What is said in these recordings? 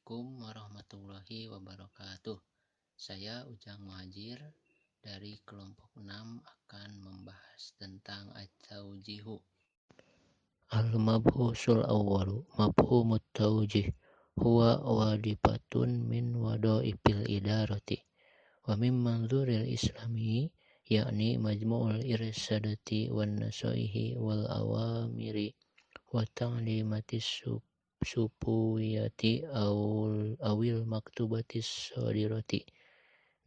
Assalamualaikum warahmatullahi wabarakatuh. Saya Ujang Muhajir dari kelompok 6 akan membahas tentang at-taujihu. Al-mabhusul awwalu mafhumut taujih huwa wadifatun min wadhaifil idarati wa min manzuril islami yakni majmu'ul irsadati wan nasaihi wal awamiri wa ta'limatis supuwiyati awil maktubatis sadirati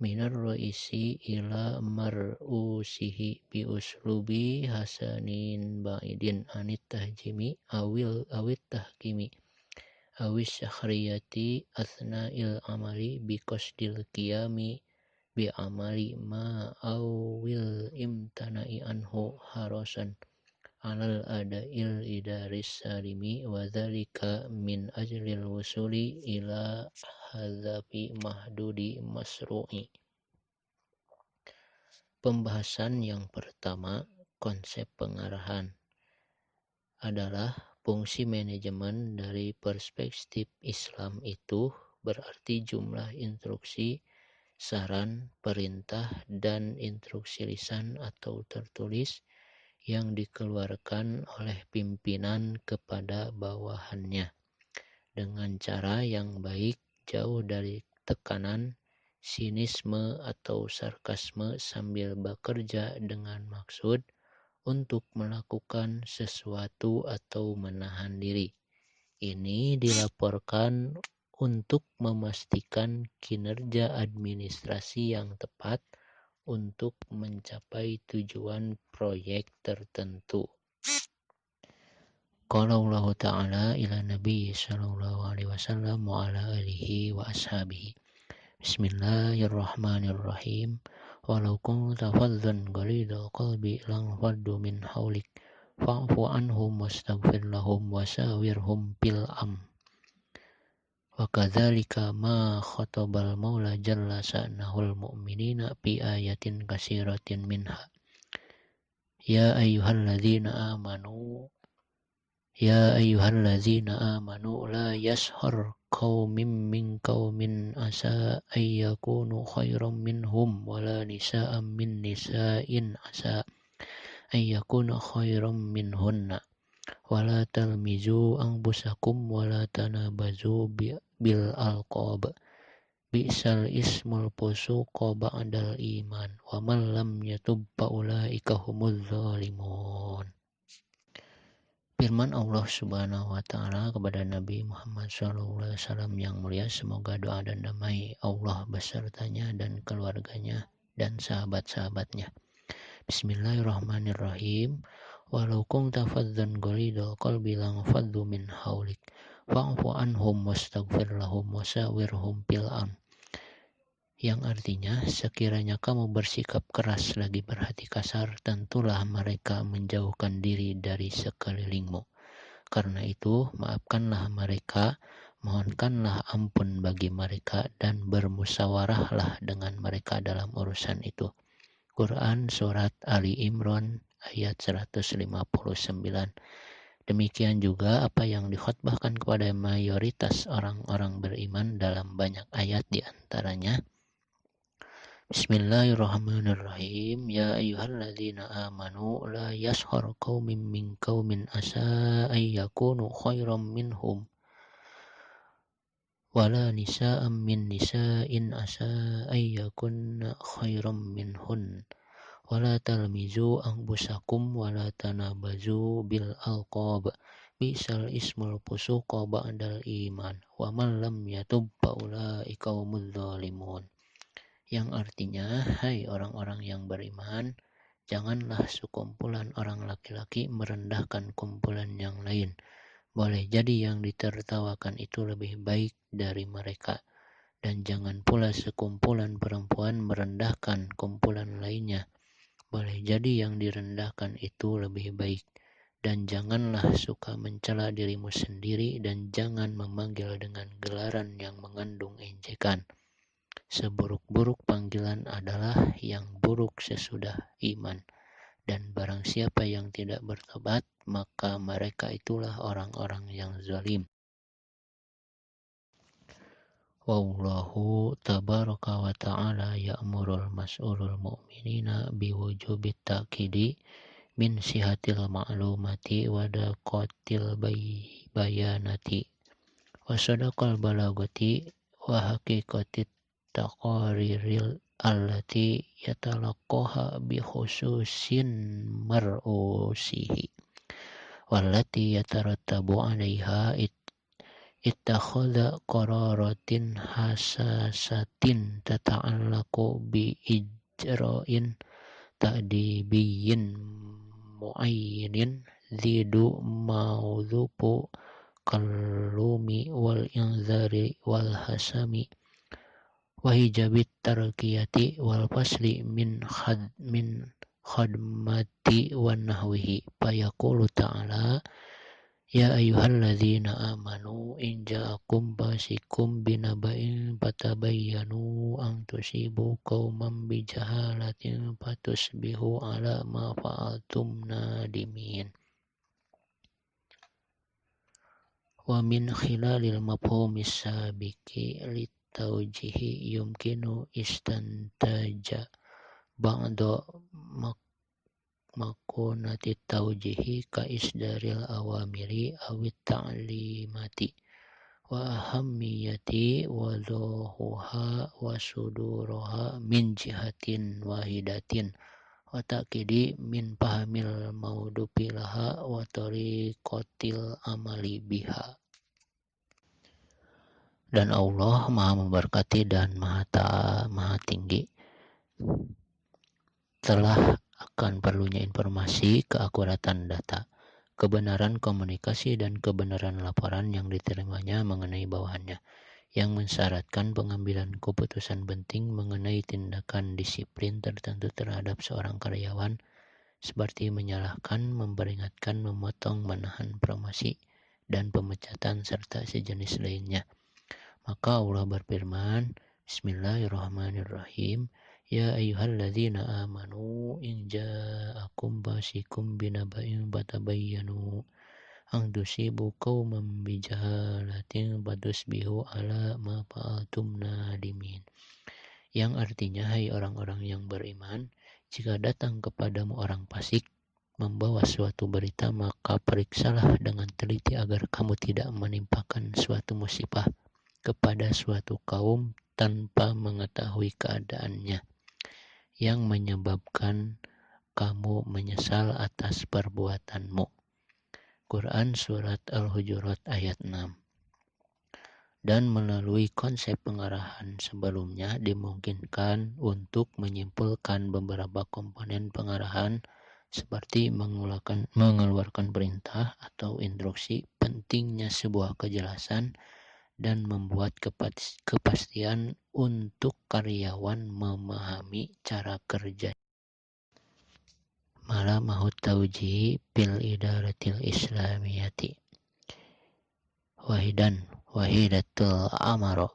minar roisi ila mar'usihi bi uslubi hasanin ba'idin anit tahjimi awit tahkimi awis syakhriyati asna'il amali bi qasdil qiyami bi amali ma awil imtana'i anhu harasan alal adail idaris salimi wa dzalika min ajlil wusuli ila hadzafi mahdudi masru'i. Pembahasan yang pertama, konsep pengarahan adalah fungsi manajemen dari perspektif Islam itu berarti jumlah instruksi, saran, perintah, dan instruksi lisan atau tertulis yang dikeluarkan oleh pimpinan kepada bawahannya dengan cara yang baik, jauh dari tekanan, sinisme atau sarkasme sambil bekerja dengan maksud untuk melakukan sesuatu atau menahan diri. Ini dilaporkan untuk memastikan kinerja administrasi yang tepat untuk mencapai tujuan proyek tertentu. Qala Allah Ta'ala ila Nabi sallallahu alaihi wasallam wa ala alihi wa ashabihi. Bismillahirrahmanirrahim. Walau kunta faddan ghalidhal qalbi lang faddu min hawlik fa'fu anhum wastaghfir lahum wasawirhum fil amr. Wa kadzalika ma khatabal maula jalla sa'nahul mu'minina fi ayatin katsiratin minha. Ya ayyuhalladzina amanu la yashhar qaumin min qaumin asa ayyakunu khairam minhum wala nisa'an min nisa'in asa ayyakuna khairam minhunna wala talmizu anfusakum wala tanabazu bil alqab bi'sal ismul fusuq ba'dal iman wa man lam yatub fa ulaika humuz zalimun. Firman Allah Subhanahu wa Ta'ala kepada Nabi Muhammad SAW yang mulia, semoga doa dan damai Allah besertanya dan keluarganya dan sahabat-sahabatnya. Bismillahirrahmanirrahim. Walau kunta faddan ghalidhal qalbi lang faddu min hawlik fa'fu anhum wastaghfir lahum wasawirhum fil amr. Yang artinya, sekiranya kamu bersikap keras lagi berhati kasar, tentulah mereka menjauhkan diri dari sekelilingmu. Karena itu, maafkanlah mereka, mohonkanlah ampun bagi mereka, dan bermusyawarahlah dengan mereka dalam urusan itu. Quran Surat Ali Imran ayat 159. Demikian juga apa yang dikhotbahkan kepada mayoritas orang-orang beriman dalam banyak ayat di antaranya. Bismillahirrahmanirrahim. Ya ayyuhalladzina amanu la yashhar qaumin min qaumin asa ayyakunu khairam minhum wala nisa'an min nisa'in asa ayyakunna khairam minhun wala talmizu anfusakum wala tanabazu bil alqab bi'sal ismul fusuq ba'dal iman wa man lam yatub fa ulaika humuz zalimun. Yang artinya, hai orang-orang yang beriman, janganlah sekumpulan orang laki-laki merendahkan kumpulan yang lain. Boleh jadi yang ditertawakan itu lebih baik dari mereka. Dan jangan pula sekumpulan perempuan merendahkan kumpulan lainnya. Boleh jadi yang direndahkan itu lebih baik. Dan janganlah suka mencela dirimu sendiri dan jangan memanggil dengan gelaran yang mengandung ejekan. Seburuk-buruk panggilan adalah yang buruk sesudah iman. Dan barang siapa yang tidak bertobat, maka mereka itulah orang-orang yang zalim. Wallahu tabaraka wa ta'ala ya'murul mas'ulul mu'minina biwujubit ta'kidi min sihatil ma'lumati wa daqatil bayanati wa sadaqal balagati wa haqiqatit taqariril allati yatalaqaha bi khususin mar'usihi wallati yatarattabu 'alaiha ittakhadha qararatin hasasatin tata'allaqu bi ijra'in ta'dibiyyin mu'ayyinin zidu mawdhubu kallumi wal inzari wal hasami wa hijabit tarkiyati wal fasli min khadmati wa nahwihi fayaqulu ta'ala ya ayyuhalladzina amanu in ja'akum fasikum binaba'in fatabayyanu an tusibu qauman bijahalatin fatusbihu ala ma fa'altum nadimin. Wa min khilalil mafhumis sabiqi litawjihi yumkinu istantaja ba'da makunati taujihi ka isdaril awamiri awit ta'limati wa ahammiyati wa dhuhuha wa suduruha min jihatin wahidatin wa ta'kidi min pahamil maudubi laha wa tariqatil amali biha. Dan Allah Maha memberkati dan Maha tinggi telah akan perlunya informasi, keakuratan data, kebenaran komunikasi dan kebenaran laporan yang diterimanya mengenai bawahannya, yang mensyaratkan pengambilan keputusan penting mengenai tindakan disiplin tertentu terhadap seorang karyawan, seperti menyalahkan, memperingatkan, memotong, menahan promosi, dan pemecatan, serta sejenis lainnya. Maka Allah berfirman, Bismillahirrahmanirrahim, ya ayyuhalladzina amanu in ja'akum fasikum binaba'in fatabayyanu an tusibu qauman bijahalatin fatusbihu ala ma fa'altum nadimin. Yang artinya, hai orang-orang yang beriman, jika datang kepadamu orang fasik membawa suatu berita, maka periksalah dengan teliti agar kamu tidak menimpakan suatu musibah kepada suatu kaum tanpa mengetahui keadaannya, yang menyebabkan kamu menyesal atas perbuatanmu. Quran Surat Al-Hujurat ayat 6. Dan melalui konsep pengarahan sebelumnya dimungkinkan untuk menyimpulkan beberapa komponen pengarahan seperti mengeluarkan perintah atau instruksi, pentingnya sebuah kejelasan, dan membuat kepastian untuk karyawan memahami cara kerja. Malamahut taujihi bil idaratil islamiyati wahidatul amaro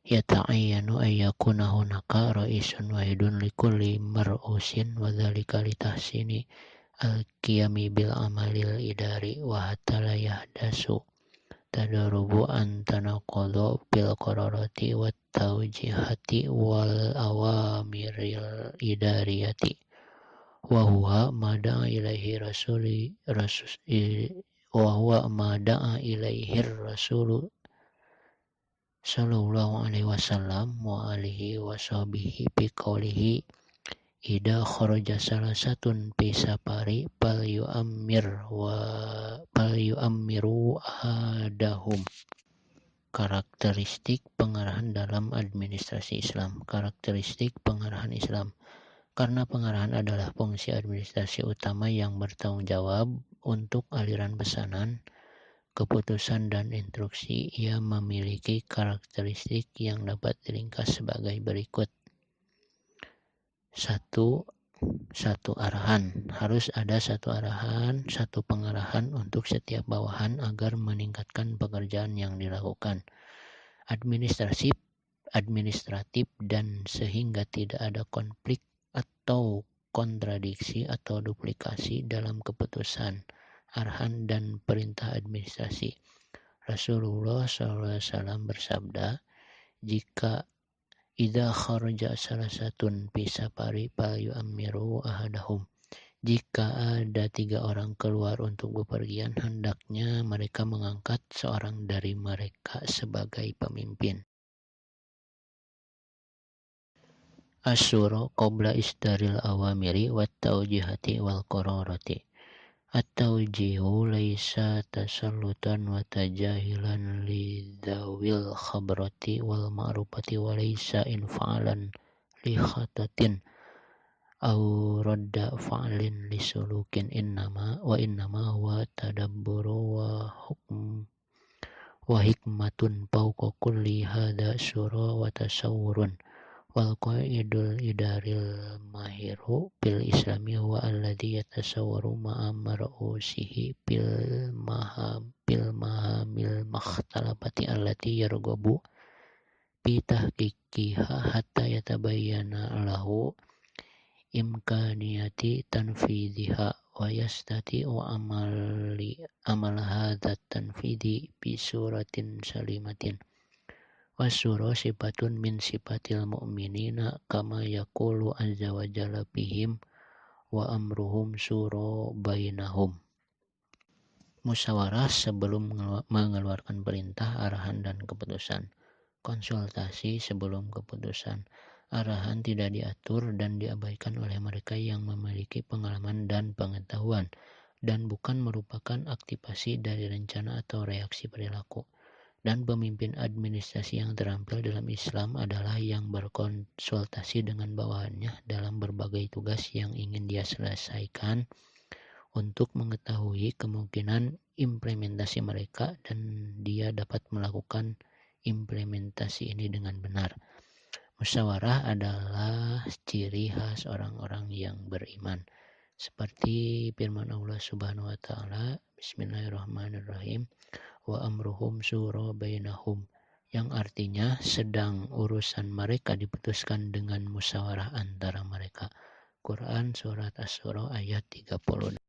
yata'ayyanu ayyakuna hunaka ra'isun wahidun likulli mar'usin wa dhalika litahsini al-qiyami bil amalil idari wa hatta la yahdasu tadarubu an tanaqadha bil qararati wat tawjihati wal awamiril idariyati wa huwa ma da'a ilaihi rasulu sallallahu alaihi wasallam wa alihi washabihi bi qawlihi idza kharaja salasatun fi safari fal yu'ammiru ahadahum. Karakteristik pengarahan dalam administrasi Islam. Karakteristik pengarahan Islam. Karena pengarahan adalah fungsi administrasi utama yang bertanggung jawab untuk aliran pesanan, keputusan, dan instruksi, ia memiliki karakteristik yang dapat diringkas sebagai berikut. 1. Satu arahan. Harus ada satu arahan, satu pengarahan untuk setiap bawahan agar meningkatkan pekerjaan yang dilakukan. Administratif dan sehingga tidak ada konflik atau kontradiksi atau duplikasi dalam keputusan, arahan, dan perintah administrasi. Rasulullah SAW bersabda, jika idza kharaja salasatun fi safari falyu'ammiru ahadahum. Jika ada 3 orang keluar untuk bepergian, hendaknya mereka mengangkat seorang dari mereka sebagai pemimpin. Asyura qabla isdaril awamiri wat tawjihati wal qararati. At-tawjihu laisa tasallutan wa tajahilan lidzawil khabrati wal ma'rufati wa laisa infa'alan li khatatin aw radda fa'lin li sulukin innama huwa tadabburu wa hikmatun fawqa kulli hadza syura wa tasawwurun. Wal qaidul idaril mahiru bil islami huwa alladhi yatasawwaru ma'a mar'usihi bil mahamil makhtalafati allati yarghabu bi tahqiqiha hatta yatabayyana lahu imkaniyati tanfidhiha wa yastati'u amal hadha tanfidhi bi suratin salimatin. Wasyura sifatun min sifatil mu'minina kama yaqulu azza wa jalla bihim wa amruhum syura bainahum. Musyawarah sebelum mengeluarkan perintah, arahan, dan keputusan. Konsultasi sebelum keputusan. Arahan tidak diatur dan diabaikan oleh mereka yang memiliki pengalaman dan pengetahuan, dan bukan merupakan aktivasi dari rencana atau reaksi perilaku. Dan pemimpin administrasi yang terampil dalam Islam adalah yang berkonsultasi dengan bawahannya dalam berbagai tugas yang ingin dia selesaikan untuk mengetahui kemungkinan implementasi mereka dan dia dapat melakukan implementasi ini dengan benar. Musyawarah adalah ciri khas orang-orang yang beriman. Seperti firman Allah Subhanahu wa taala, Bismillahirrahmanirrahim, wa amruhum syura bainahum, yang artinya sedang urusan mereka diputuskan dengan musyawarah antara mereka. Quran surat Asy-Syura ayat 30.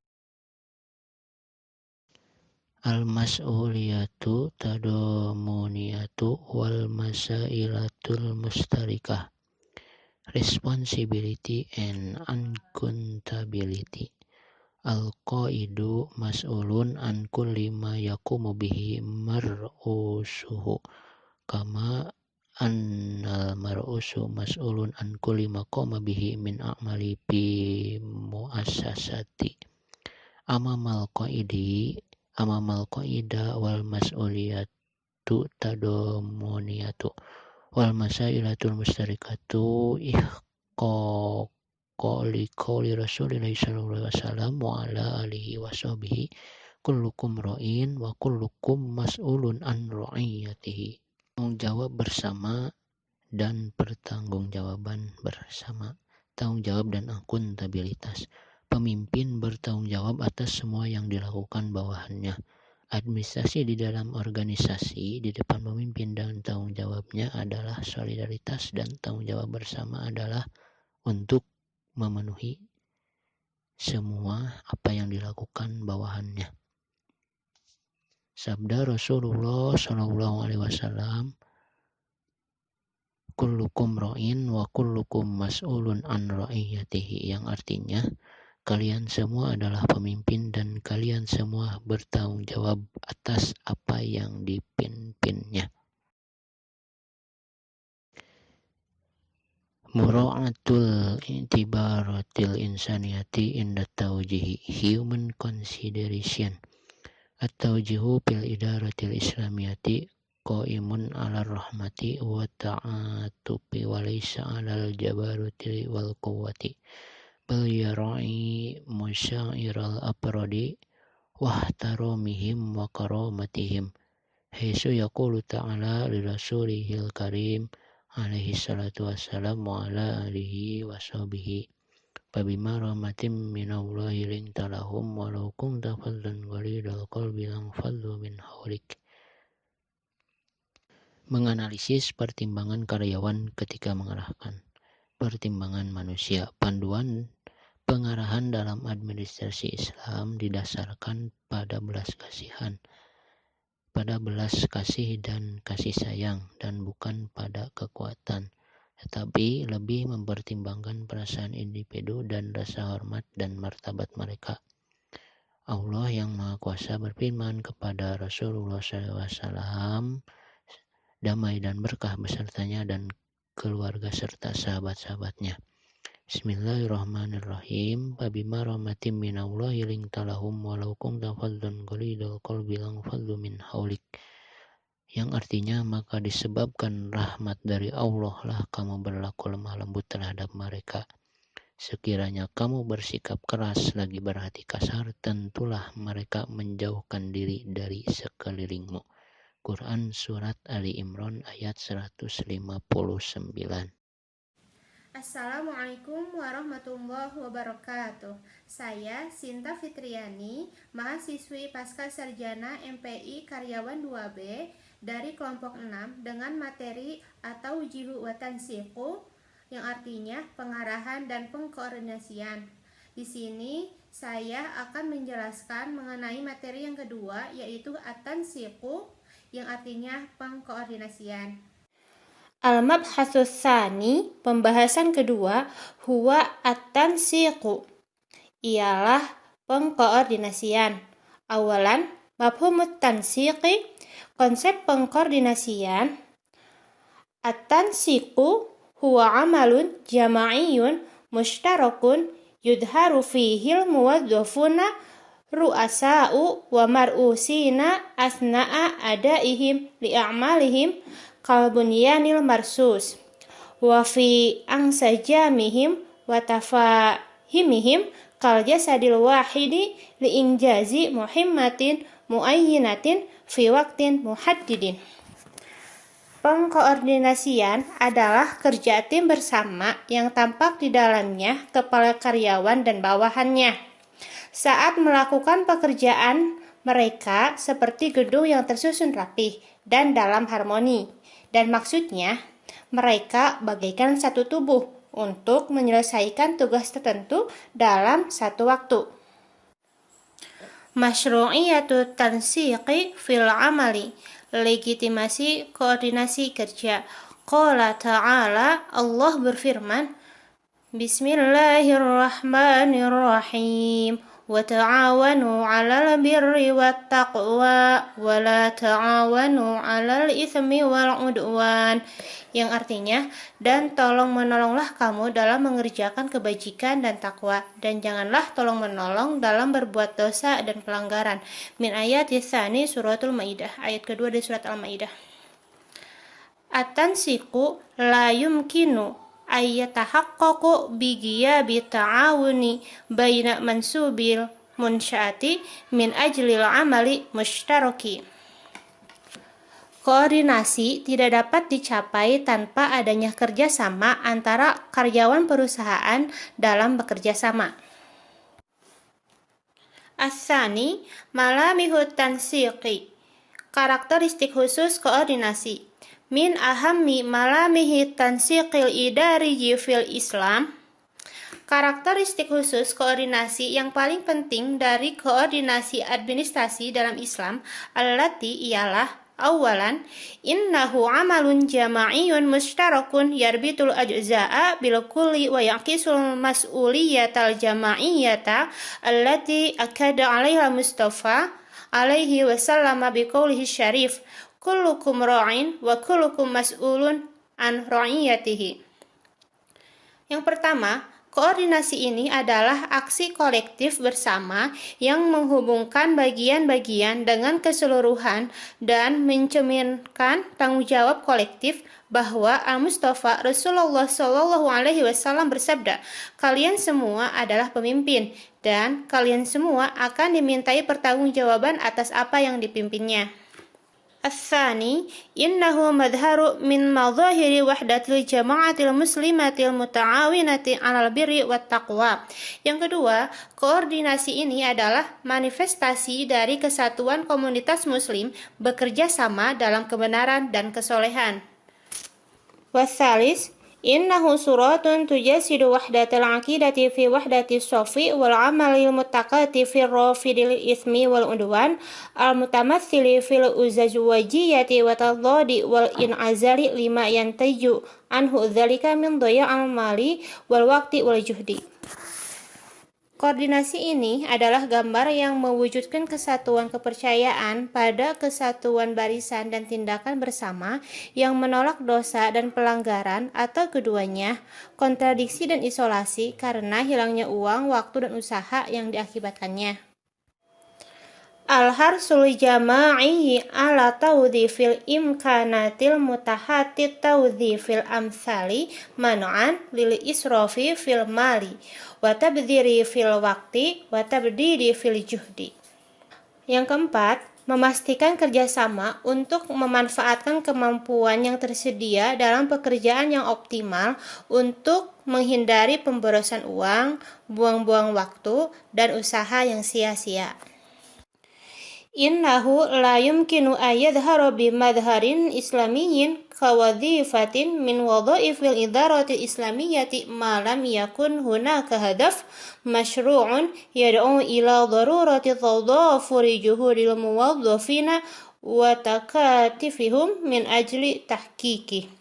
Al-mas'uliyatu tadamuniyatu wal masailatul mustarikah. Responsibility and accountability. Al-qaidu mas'ulun an kulli ma yaqumu bihi mar'usuhu kama annal mar'usu mas'ulun an kulli ma qama bihi min a'mali bi muassasati. Amamal qaida wal mas'uliyatu tadamuniyatu wal masailatul mustarikatu qali Rasulillah sallallahu alaihi wasallam wa ala alihi wa sahbihi kullukum ra'in wa kullukum mas'ulun an ra'iyatihi. Tanggung jawab bersama dan pertanggungjawaban bersama. Tanggung jawab dan akuntabilitas. Pemimpin bertanggung jawab atas semua yang dilakukan bawahannya. Administrasi di dalam organisasi di depan pemimpin dan tanggung jawabnya adalah solidaritas, dan tanggung jawab bersama adalah untuk memenuhi semua apa yang dilakukan bawahannya. Sabda Rasulullah sallallahu alaihi wasallam, kullukum ra'in wa kullukum mas'ulun an ra'iyatihi, yang artinya kalian semua adalah pemimpin dan kalian semua bertanggung jawab atas apa yang dipimpinnya. Mura'atul intibaratil insaniyati inda tawjihi, human consideration. At-tawjihu bil idaratil islamiyati qaimun 'ala rahmati wa ta'atubi wa laysa 'alal jabaruti wal quwwati bal yara'i musyairal apradi wa ihtaramihim wa karamatihim haitsu yaqulu ta'ala li rasulihil karim alaihi salatu wassalam wa ala alihi wa sahbihi fabima rahmatin minallahi linta lahum walau kunta fadlan ghalidal qalbi lang fadlu min hawlik. Menganalisis pertimbangan karyawan ketika mengarahkan. Pertimbangan manusia. Panduan pengarahan dalam administrasi Islam didasarkan pada belas kasihan, pada belas kasih dan kasih sayang, dan bukan pada kekuatan, tetapi lebih mempertimbangkan perasaan individu dan rasa hormat dan martabat mereka. Allah yang Maha Kuasa berfirman kepada Rasulullah SAW, damai dan berkah besertanya dan keluarga serta sahabat-sahabatnya. Bismillahirrahmanirrahim. Fabima rahmatin minallahi linta lahum walau kunta faddan ghalidal qalbi lanfaddu min haulik. Yang artinya, maka disebabkan rahmat dari Allah lah kamu berlaku lemah lembut terhadap mereka. Sekiranya kamu bersikap keras lagi berhati kasar, tentulah mereka menjauhkan diri dari sekelilingmu. Quran Surat Ali Imran ayat 159. Assalamualaikum warahmatullahi wabarakatuh. Saya Sinta Fitriani, mahasiswi Pasca Sarjana MPI Karyawan 2B dari kelompok 6 dengan materi atau Jihu wa Tansiqu, yang artinya pengarahan dan pengkoordinasian. Di sini saya akan menjelaskan mengenai materi yang kedua, yaitu at-tansiqu, yang artinya pengkoordinasian. Al-mabhatsus tsani, pembahasan kedua, huwa at-tansiqu, ialah pengkoordinasian. Awalan, mafhumut tansiqi, konsep pengkoordinasian. At-tansiqu huwa amalun jama'iyun mushtarakun yudharu fihil muwaddafuna ru'asa'u wa mar'usina asna'a adaihim li'amalihim kalbunyanil marsus wa fi angsajamihim wa tafahimihim kal jasadil wahidi liinjazi muhimmatin muayyinatin fi waktin muhaddidin. Pengkoordinasian adalah kerja tim bersama yang tampak di dalamnya kepala karyawan dan bawahannya saat melakukan pekerjaan mereka seperti gedung yang tersusun rapih dan dalam harmoni. Dan maksudnya, mereka bagaikan satu tubuh untuk menyelesaikan tugas tertentu dalam satu waktu. Masyru'iyatu tansiqi fil amali, legitimasi koordinasi kerja. Qala ta'ala, Allah berfirman, Bismillahirrahmanirrahim. Wa ta'awanu 'alal birri wat taqwa wa la ta'awanu 'alal itsmi wal 'udwan, yang artinya, dan tolong menolonglah kamu dalam mengerjakan kebajikan dan takwa, dan janganlah tolong menolong dalam berbuat dosa dan pelanggaran. Min ayat tsani suratul Maidah, ayat kedua dari surat Al-Maidah. At-tansiqu la yumkinu ayyatahaqqaqu bi ghiyabi ta'awuni baina mansubil munsyaati min ajlil amali mushtaraki. Koordinasi tidak dapat dicapai tanpa adanya kerjasama antara karyawan perusahaan dalam bekerja sama. As-tsani, malamihut tansiqi, karakteristik khusus koordinasi. Min ahammi malamihi tansiqil idariyyi fil Islam, karakteristik khusus koordinasi yang paling penting dari koordinasi administrasi dalam Islam, allati ialah awalan, innahu amalun jama'iyun mushtarakun yarbitul ajza'a bil kulli wa yaqisul mas'uliyatal jama'iyyata allati akada 'alaiha Mustafa alaihi wasallama biqaulihi syarif, kullukum ra'in wa kullukum mas'ulun an ra'iyatihi. Yang pertama, koordinasi ini adalah aksi kolektif bersama yang menghubungkan bagian-bagian dengan keseluruhan dan mencerminkan tanggung jawab kolektif bahwa Al-Mustafa Rasulullah Shallallahu Alaihi Wasallam bersabda, kalian semua adalah pemimpin dan kalian semua akan dimintai pertanggungjawaban atas apa yang dipimpinnya. As-tsani, innahu madharu min madhahiri wahdatil jama'atil muslimatil muta'awinati 'alal birri wat taqwa. Yang kedua, koordinasi ini adalah manifestasi dari kesatuan komunitas muslim bekerja sama dalam kebenaran dan kesolehan. Wasalis, إنه صراط تجسد وحدة العقيدة في وحدة الصف والعمل المتقاطع في الرافض الإثم والعدوان المتمثل في الأزدواجية والتضاد والانعزال لما ينتج عنه ذلك من ضياع المال والوقت والجهد. Koordinasi ini adalah gambar yang mewujudkan kesatuan kepercayaan pada kesatuan barisan dan tindakan bersama yang menolak dosa dan pelanggaran atau keduanya, kontradiksi dan isolasi karena hilangnya uang, waktu dan usaha yang diakibatkannya. Al-harsul jama'i ala tawdhifil imkanatil mutahatit tawdhifil amsali man'an lil israfi fil mali wa tabdhiri fil waqti wa tabdidi fil juhdi. Yang keempat, memastikan kerjasama untuk memanfaatkan kemampuan yang tersedia dalam pekerjaan yang optimal untuk menghindari pemborosan uang, buang-buang waktu, dan usaha yang sia-sia. Innahu la yumkinu ayyadhara bimadharin islamiyyin kawadhifatin min wadhaifil idarati islamiyyati ma lam yakun hunaka hadaf masyru'un yad'u ila darurati tadafuri juhudil muwaddafina wa takatifihum min ajli tahqiqih.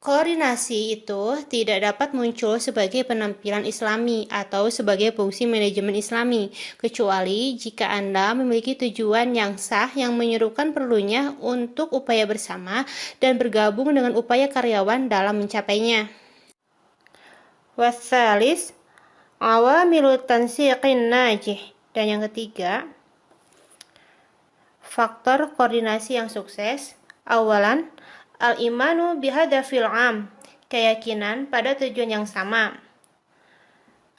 Koordinasi itu tidak dapat muncul sebagai penampilan Islami atau sebagai fungsi manajemen Islami, kecuali jika Anda memiliki tujuan yang sah yang menyerukan perlunya untuk upaya bersama dan bergabung dengan upaya karyawan dalam mencapainya. Wasalis, awamilu tansiqin najih. Dan yang ketiga, faktor koordinasi yang sukses. Awalan, al-imanu bihadafil am, keyakinan pada tujuan yang sama.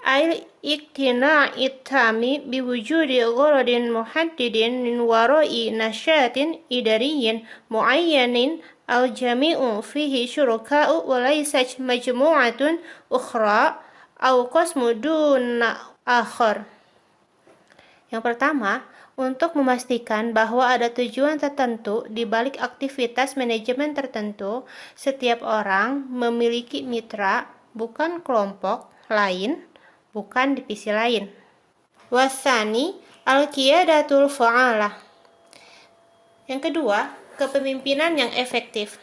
Al-iqtina'it tami biwujudi gharadin muhaddidin min wara'i nasyatin idariyin muayyanin al-jami'u fihi syuraka'u wa laysat majmu'atun ukhra au qasmu duna akhar. Yang pertama, untuk memastikan bahwa ada tujuan tertentu di balik aktivitas manajemen tertentu, setiap orang memiliki mitra, bukan kelompok lain, bukan divisi lain. Wasani, al-qiyadatul fa'alah. Yang kedua, kepemimpinan yang efektif.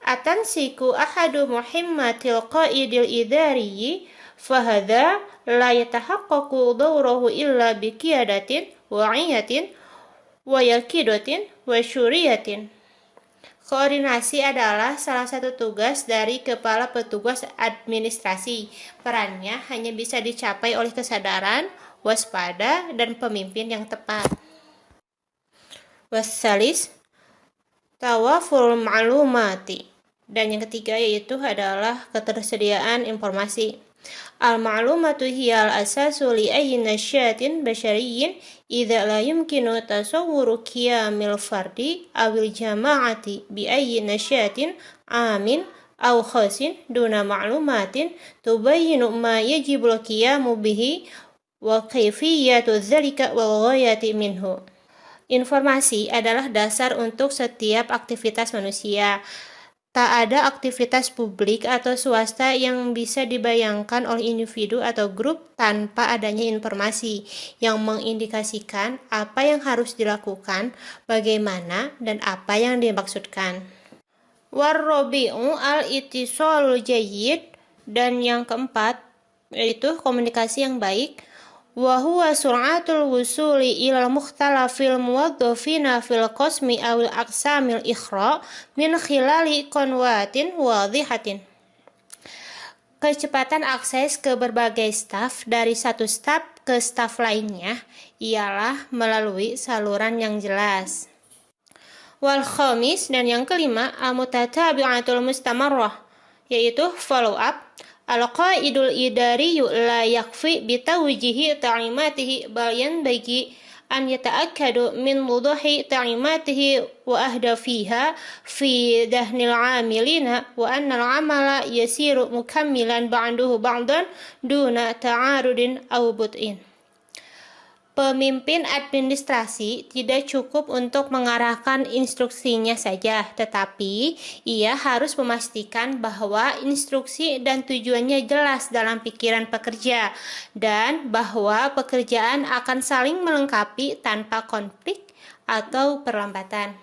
Atansiku ahadu muhimmatil qaidil idariyi fahadha la yatahaqqaqu dawruhu illa biqiyadatin wa'iyatin wa yaqidatin wa syuriyatin. Koordinasi adalah salah satu tugas dari kepala petugas administrasi. Perannya hanya bisa dicapai oleh kesadaran, waspada, dan pemimpin yang tepat. Wassalis, tawafurul ma'lumati. Dan yang ketiga yaitu adalah ketersediaan informasi. Al-ma'lumatu hiya al-asasu li ayyi nasyatin basyariyyin idza la yumkinu tasawwuru qiyamil fardi awil jama'ati bi ayyi nasyatin amin aw khasin duna ma'lumatin tubayyinu ma yajibul qiyamu bihi wa kayfiyatu dzalika wal ghayati minhu. Informasi adalah dasar untuk setiap aktivitas manusia. Tak ada aktivitas publik atau swasta yang bisa dibayangkan oleh individu atau grup tanpa adanya informasi yang mengindikasikan apa yang harus dilakukan, bagaimana, dan apa yang dimaksudkan. Warrobi'u al-ittisalul jayyid. Dan yang keempat yaitu komunikasi yang baik. Wa huwa sur'atul wusuli ila mukhtalafil muwaddafina fil qasmi awil aqsamil ikhra min khilali qanwatin wadhihatin. Kecepatan akses ke berbagai staf dari satu staf ke staf lainnya ialah melalui saluran yang jelas. Wal khamis, dan yang kelima, al-mutatabi'atul mustamarrah, yaitu follow up. Al-qaidul idariyu la yakfi bitawjihi ta'imatihi bal yanbaghi an yata'akkadu min wuduhi ta'imatihi wa ahdafiha fi dahnil 'amilina wa anna al-'amala yasiru mukammilan ba'duhu ba'dan duna ta'arudin aw but'in. Pemimpin administrasi tidak cukup untuk mengarahkan instruksinya saja, tetapi ia harus memastikan bahwa instruksi dan tujuannya jelas dalam pikiran pekerja, dan bahwa pekerjaan akan saling melengkapi tanpa konflik atau perlambatan.